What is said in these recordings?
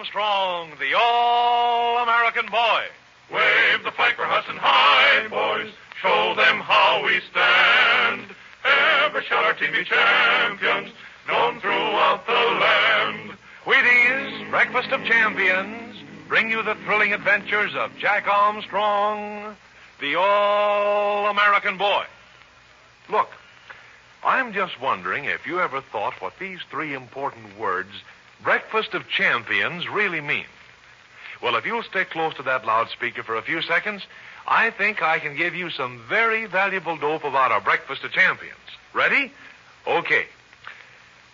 Armstrong, the all-American boy. Wave the flag for Hudson High, boys. Show them how we stand. Ever shall our team be champions, known throughout the land. Wheaties, Breakfast of Champions, bring you the thrilling adventures of Jack Armstrong, the all-American boy. Look, I'm just wondering if you ever thought what these three important words, Breakfast of Champions, really mean. Well, if you'll stay close to that loudspeaker for a few seconds, I think I can give you some very valuable dope about our Breakfast of Champions. Ready? Okay.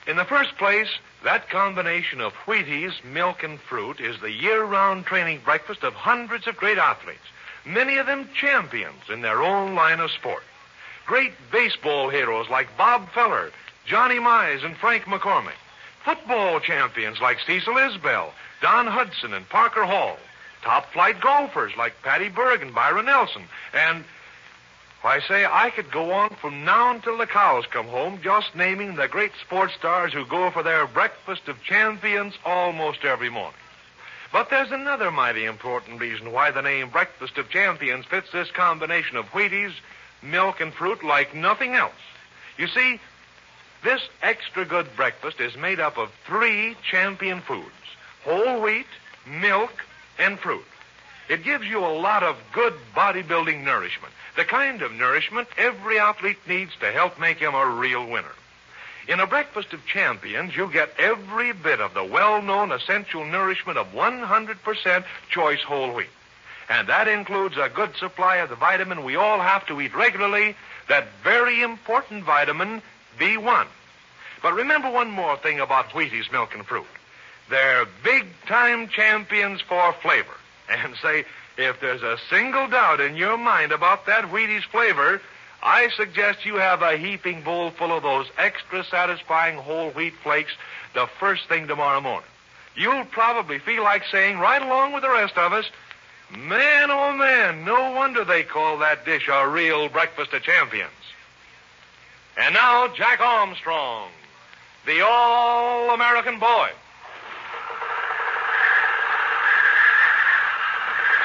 In the first place, that combination of Wheaties, milk, and fruit is the year-round training breakfast of hundreds of great athletes, many of them champions in their own line of sport. Great baseball heroes like Bob Feller, Johnny Mize, and Frank McCormick. Football champions like Cecil Isbell, Don Hudson, and Parker Hall. Top-flight golfers like Patty Berg and Byron Nelson. And, I say, I could go on from now until the cows come home just naming the great sports stars who go for their Breakfast of Champions almost every morning. But there's another mighty important reason why the name Breakfast of Champions fits this combination of Wheaties, milk, and fruit like nothing else. You see, this extra good breakfast is made up of three champion foods: whole wheat, milk, and fruit. It gives you a lot of good bodybuilding nourishment, the kind of nourishment every athlete needs to help make him a real winner. In a Breakfast of Champions, you get every bit of the well-known essential nourishment of 100% choice whole wheat. And that includes a good supply of the vitamin we all have to eat regularly, that very important vitamin B1. But remember one more thing about Wheaties, milk, and fruit. They're big-time champions for flavor. And say, if there's a single doubt in your mind about that Wheaties flavor, I suggest you have a heaping bowl full of those extra satisfying whole wheat flakes the first thing tomorrow morning. You'll probably feel like saying, right along with the rest of us, man, oh man, no wonder they call that dish a real Breakfast of Champions. And now, Jack Armstrong, the all-American boy.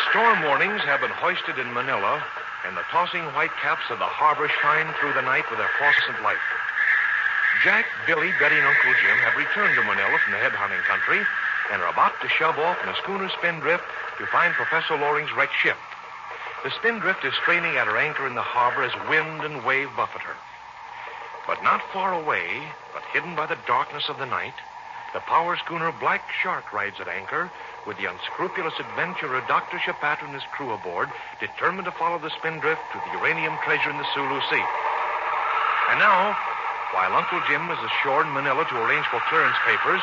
Storm warnings have been hoisted in Manila, and the tossing white caps of the harbor shine through the night with their phosphorescent light. Jack, Billy, Betty, and Uncle Jim have returned to Manila from the headhunting country and are about to shove off in a schooner spindrift to find Professor Loring's wrecked ship. The spindrift is straining at her anchor in the harbor as wind and wave buffet her. But not far away, but hidden by the darkness of the night, the power schooner Black Shark rides at anchor with the unscrupulous adventurer Dr. Shapato and his crew aboard, determined to follow the spindrift to the uranium treasure in the Sulu Sea. And now, while Uncle Jim is ashore in Manila to arrange for clearance papers,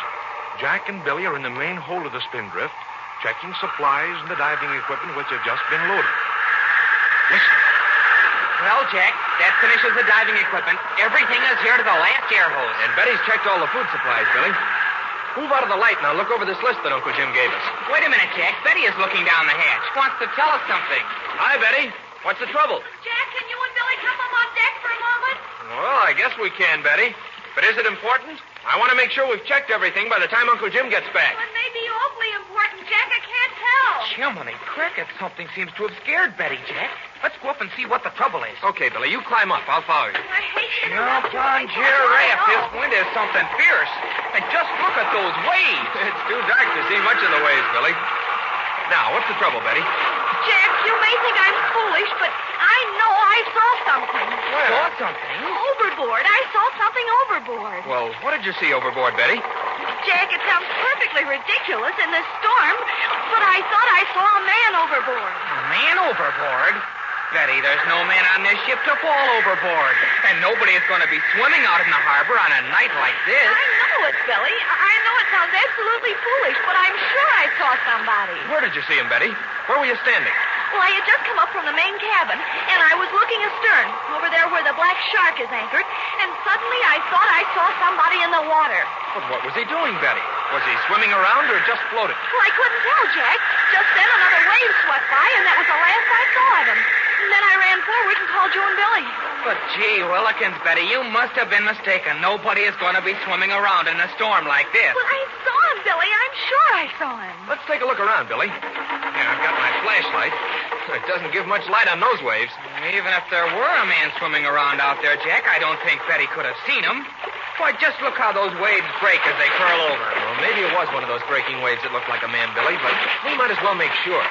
Jack and Billy are in the main hold of the spindrift, checking supplies and the diving equipment which have just been loaded. Listen. Well, Jack, that finishes the diving equipment. Everything is here to the last air hose. And Betty's checked all the food supplies, Billy. Move out of the light now. Look over this list that Uncle Jim gave us. Wait a minute, Jack. Betty is looking down the hatch. Wants to tell us something. Hi, Betty. What's the trouble? Jack, can you and Billy come up on deck for a moment? Well, I guess we can, Betty. But is it important? I want to make sure we've checked everything by the time Uncle Jim gets back. It may be awfully important, Jack. I can't tell. Jiminy cricket, something seems to have scared Betty, Jack. Let's go up and see what the trouble is. Okay, Billy, you climb up. I'll follow you. I hate to Jump interrupt you. on, Giraffe. This wind is something fierce. And just look at those waves. It's too dark to see much of the waves, Billy. Now, what's the trouble, Betty? Jack, you may think I'm foolish, but I know I saw something. Saw something? Overboard. I saw something overboard. Well, what did you see overboard, Betty? Jack, it sounds perfectly ridiculous in this storm, but I thought I saw a man overboard. A man overboard? Betty, there's no man on this ship to fall overboard. And nobody is going to be swimming out in the harbor on a night like this. I know it, Billy. I know it sounds absolutely foolish, but I'm sure I saw somebody. Where did you see him, Betty? Where were you standing? Well, I had just come up from the main cabin, and I was looking astern, over there where the Black Shark is anchored, and suddenly I thought I saw somebody in the water. But what was he doing, Betty? Was he swimming around or just floating? Well, I couldn't tell, Jack. Just then another wave swept by, and that was the last I saw of him. And then I ran forward and called you and Billy. But gee willikins, Betty, you must have been mistaken. Nobody is going to be swimming around in a storm like this. Well, I saw him, Billy. I'm sure I saw him. Let's take a look around, Billy. Here, I've got my flashlight. It doesn't give much light on those waves. Even if there were a man swimming around out there, Jack, I don't think Betty could have seen him. Why, just look how those waves break as they curl over. Well, maybe it was one of those breaking waves that looked like a man, Billy, but we might as well make sure.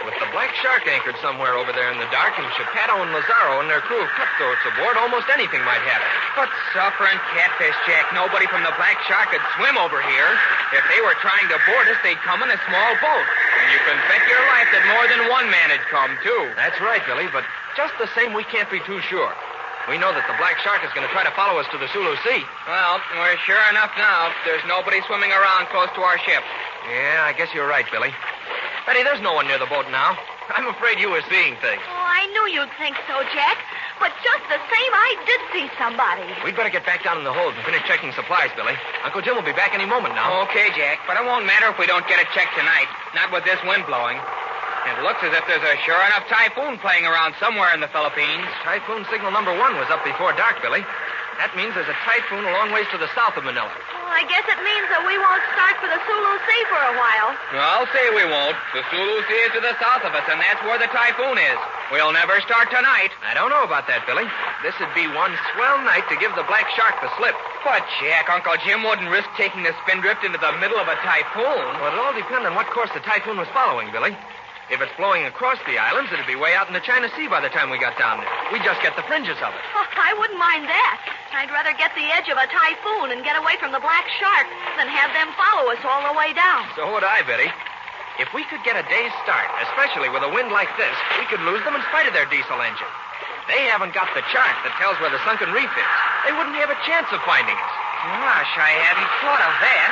With the Black Shark anchored somewhere over there in the dark, and Geppetto and Lazaro and their crew of cutthroats aboard, almost anything might happen. But suffering catfish, Jack, nobody from the Black Shark could swim over here. If they were trying to board us, they'd come in a small boat. And you can bet your life that more than one man had come, too. That's right, Billy, but just the same, we can't be too sure. We know that the Black Shark is going to try to follow us to the Sulu Sea. Well, we're sure enough now. There's nobody swimming around close to our ship. Yeah, I guess you're right, Billy. Betty, there's no one near the boat now. I'm afraid you were seeing things. Oh, I knew you'd think so, Jack. But just the same, I did see somebody. We'd better get back down in the hold and finish checking supplies, Billy. Uncle Jim will be back any moment now. Okay, Jack, but it won't matter if we don't get it checked tonight. Not with this wind blowing. It looks as if there's a sure enough typhoon playing around somewhere in the Philippines. Typhoon signal number 1 was up before dark, Billy. That means there's a typhoon a long ways to the south of Manila. Well, I guess it means that we won't start for the Sulu Sea for a while. I'll say we won't. The Sulu Sea is to the south of us, and that's where the typhoon is. We'll never start tonight. I don't know about that, Billy. This would be one swell night to give the Black Shark the slip. But, Jack, Uncle Jim wouldn't risk taking the spindrift into the middle of a typhoon. Well, it'll all depend on what course the typhoon was following, Billy. If it's blowing across the islands, it'd be way out in the China Sea by the time we got down there. We'd just get the fringes of it. Oh, I wouldn't mind that. I'd rather get the edge of a typhoon and get away from the Black Shark than have them follow us all the way down. So would I, Betty. If we could get a day's start, especially with a wind like this, we could lose them in spite of their diesel engine. They haven't got the chart that tells where the Sunken Reef is. They wouldn't have a chance of finding us. Gosh, I hadn't thought of that.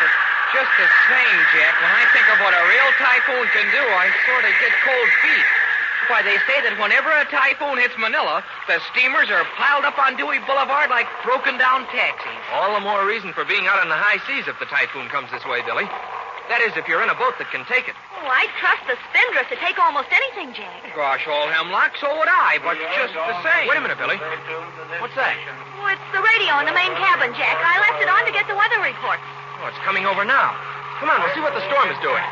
But just the same, Jack, when I think of what a real typhoon can do, I sort of get cold feet. Why, they say that whenever a typhoon hits Manila, the steamers are piled up on Dewey Boulevard like broken-down taxis. All the more reason for being out on the high seas if the typhoon comes this way, Billy. That is, if you're in a boat that can take it. Oh, I'd trust the spindrift to take almost anything, Jack. Gosh, old hemlock, so would I, but just the same. Wait a minute, Billy. What's that? Oh, it's the radio in the main cabin, Jack. I left it on to get the weather report. Oh, it's coming over now. Come on, we'll see what the storm is doing.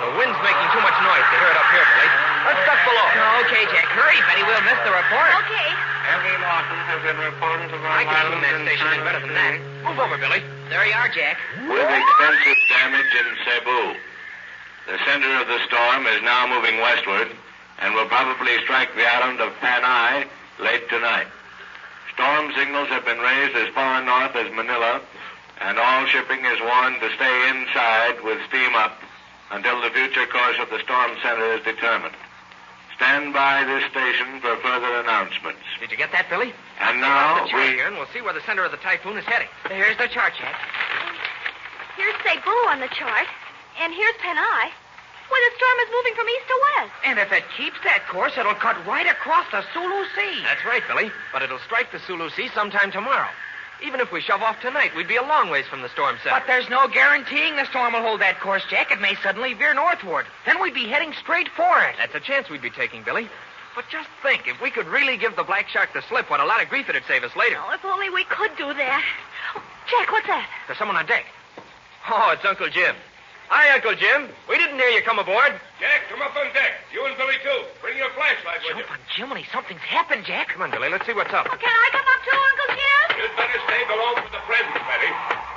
The wind's making too much noise to hear it up here, Billy. Let's duck below. Okay, Jack. Hurry, Betty. We'll miss the report. Okay. Heavy losses have been reported to I can tune that station in better than that. Move over, Billy. There you are, Jack. with extensive damage in Cebu. The center of the storm is now moving westward and will probably strike the island of Panay late tonight. Storm signals have been raised as far north as Manila, and all shipping is warned to stay inside with steam up until the future course of the storm center is determined. Stand by this station for further announcements. Did you get that, Billy? And now the chart here, and we'll see where the center of the typhoon is heading. Here's the chart, Jack. Here's Cebu on the chart, and here's Panay, where the storm is moving from east to west. And if it keeps that course, it'll cut right across the Sulu Sea. That's right, Billy. But it'll strike the Sulu Sea sometime tomorrow. Even if we shove off tonight, we'd be a long ways from the storm center. But there's no guaranteeing the storm will hold that course, Jack. It may suddenly veer northward. Then we'd be heading straight for it. That's a chance we'd be taking, Billy. But just think, if we could really give the Black Shark the slip, what a lot of grief it'd save us later. Oh, if only we could do that. Oh, Jack, what's that? There's someone on deck. Oh, it's Uncle Jim. Hi, Uncle Jim. We didn't hear you come aboard. Jack, come up on deck. You and Billy, too. Bring your flashlight with you. Jump on Jiminy, something's happened, Jack. Come on, Billy. Let's see what's up. Can I come up too, Uncle Jim? You'd better stay below for the present, Betty.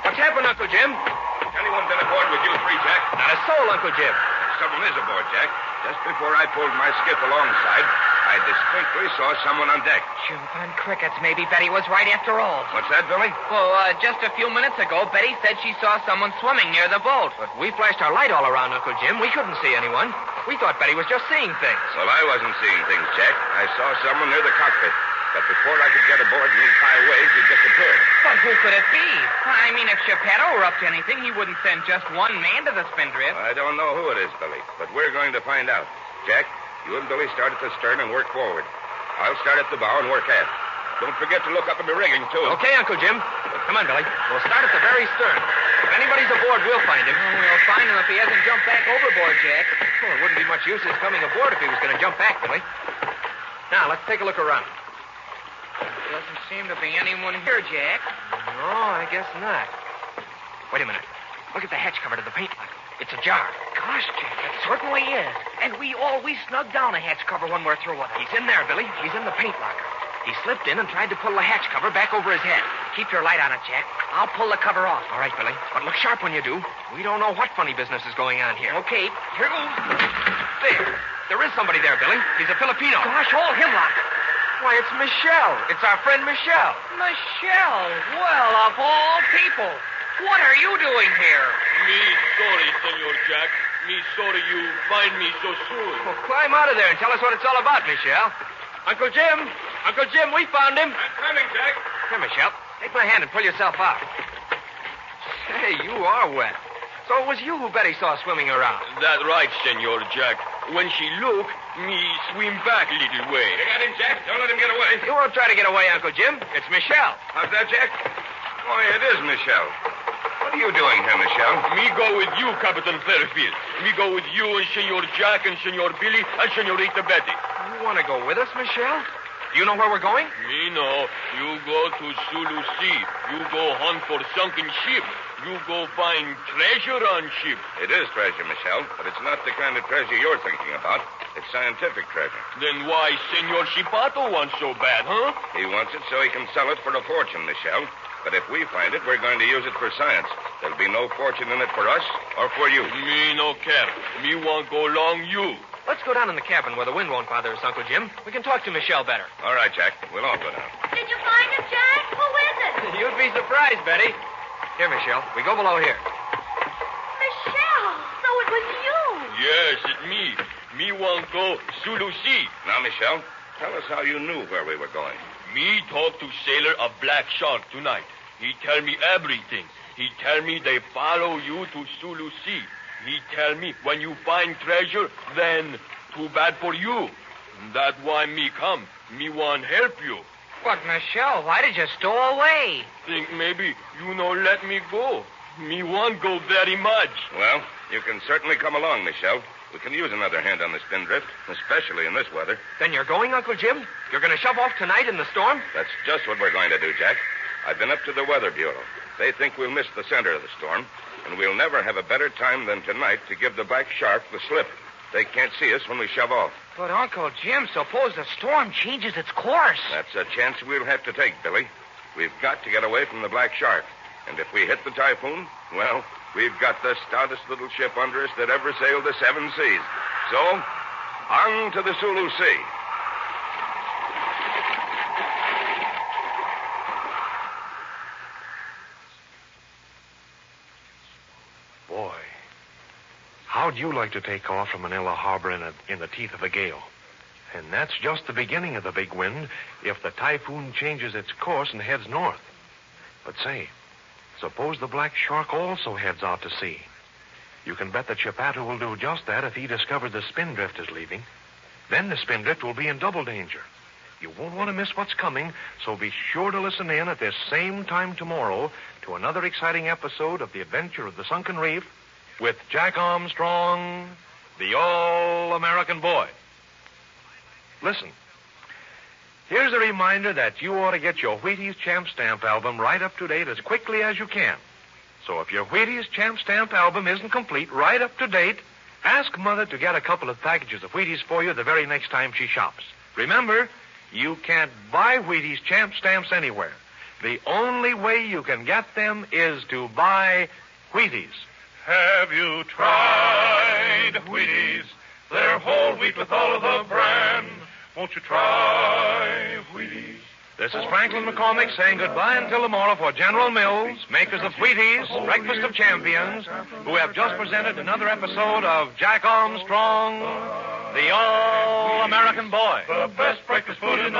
What's happened, Uncle Jim? Anyone been aboard with you three, Jack? Not a soul, Uncle Jim. Someone is aboard, Jack. Just before I pulled my skiff alongside, I distinctly saw someone on deck. Jump on crickets. Maybe Betty was right after all. What's that, Billy? Well, just a few minutes ago, Betty said she saw someone swimming near the boat. But we flashed our light all around, Uncle Jim. We couldn't see anyone. We thought Betty was just seeing things. Well, I wasn't seeing things, Jack. I saw someone near the cockpit. But before I could get aboard in these high waves, he disappeared. But who could it be? I mean, if Geppetto were up to anything, he wouldn't send just one man to the spindrift. I don't know who it is, Billy, but we're going to find out. Jack, you and Billy start at the stern and work forward. I'll start at the bow and work aft. Don't forget to look up in the rigging, too. Okay, Uncle Jim. Come on, Billy. We'll start at the very stern. If anybody's aboard, we'll find him. Oh, we'll find him if he hasn't jumped back overboard, Jack. Well, it wouldn't be much use his coming aboard if he was going to jump back, Billy. Now, let's take a look around. Doesn't seem to be anyone here, Jack. No, I guess not. Wait a minute. Look at the hatch cover to the paint locker. It's ajar. Gosh, Jack, it certainly is. And we always snug down a hatch cover when we're through with it. He's in there, Billy. He's in the paint locker. He slipped in and tried to pull the hatch cover back over his head. Keep your light on it, Jack. I'll pull the cover off. All right, Billy. But look sharp when you do. We don't know what funny business is going on here. Okay, here goes. There. There is somebody there, Billy. He's a Filipino. Gosh, all hemlock. Why, it's Michelle. It's our friend Michelle. Michelle. Well, of all people. What are you doing here? Me sorry, Senor Jack. Me sorry you find me so soon. Well, climb out of there and tell us what it's all about, Michelle. Uncle Jim, we found him. I'm coming, Jack. Here, Michelle. Take my hand and pull yourself out. Say, you are wet. So it was you who Betty saw swimming around. That right, Senor Jack. When she look, me swim back a little way. You got him, Jack. Don't let him get away. You won't try to get away, Uncle Jim. It's Michelle. How's that, Jack? Why, it is Michelle. What are you doing here, Michelle? Me go with you, Captain Fairfield. Me go with you and Senor Jack and Senor Billy and Senorita Betty. You want to go with us, Michelle? Do you know where we're going? Me know. You go to Sulu Sea. You go hunt for sunken ship. You go find treasure on ship. It is treasure, Michelle, but it's not the kind of treasure you're thinking about. It's scientific treasure. Then why Senor Shipato wants so bad, huh? He wants it so he can sell it for a fortune, Michelle. But if we find it, we're going to use it for science. There'll be no fortune in it for us or for you. Me no care. Me want go along you. Let's go down in the cabin where the wind won't bother us, Uncle Jim. We can talk to Michelle better. All right, Jack. We'll all go down. Did you find him, Jack? Who is it? You'd be surprised, Betty. Here, Michelle. We go below here. Michelle. So it was you. Yes, it's me. Me want go Sulu Sea. Now, Michelle, tell us how you knew where we were going. Me talk to sailor a black shark tonight. He tell me everything. He tell me they follow you to Sulu Sea. He tell me when you find treasure, then too bad for you. That why me come. Me want help you. But, Michelle, why did you stow away? Think maybe you no let me go. Me want go very much. Well, you can certainly come along, Michelle. We can use another hand on the spindrift, especially in this weather. Then you're going, Uncle Jim? You're going to shove off tonight in the storm? That's just what we're going to do, Jack. I've been up to the Weather Bureau. They think we'll miss the center of the storm, and we'll never have a better time than tonight to give the black shark the slip. They can't see us when we shove off. But, Uncle Jim, suppose the storm changes its course. That's a chance we'll have to take, Billy. We've got to get away from the black shark. And if we hit the typhoon, well, we've got the stoutest little ship under us that ever sailed the seven seas. So, on to the Sulu Sea. Boy, how'd you like to take off from Manila Harbor in the teeth of a gale? And that's just the beginning of the big wind if the typhoon changes its course and heads north. But say, suppose the black shark also heads out to sea. You can bet that Chipato will do just that if he discovers the spindrift is leaving. Then the spindrift will be in double danger. You won't want to miss what's coming, so be sure to listen in at this same time tomorrow to another exciting episode of The Adventure of the Sunken Reef with Jack Armstrong, the All-American Boy. Listen, here's a reminder that you ought to get your Wheaties Champ Stamp album right up to date as quickly as you can. So if your Wheaties Champ Stamp album isn't complete, right up to date, ask Mother to get a couple of packages of Wheaties for you the very next time she shops. Remember, you can't buy Wheaties Champ Stamps anywhere. The only way you can get them is to buy Wheaties. Have you tried Wheaties? They're whole wheat with all of the bran. Won't you try Wheaties? This is Franklin McCormick saying goodbye until tomorrow for General Mills, makers of Wheaties, Breakfast of Champions, who have just presented another episode of Jack Armstrong, the All-American Boy. The best breakfast food in the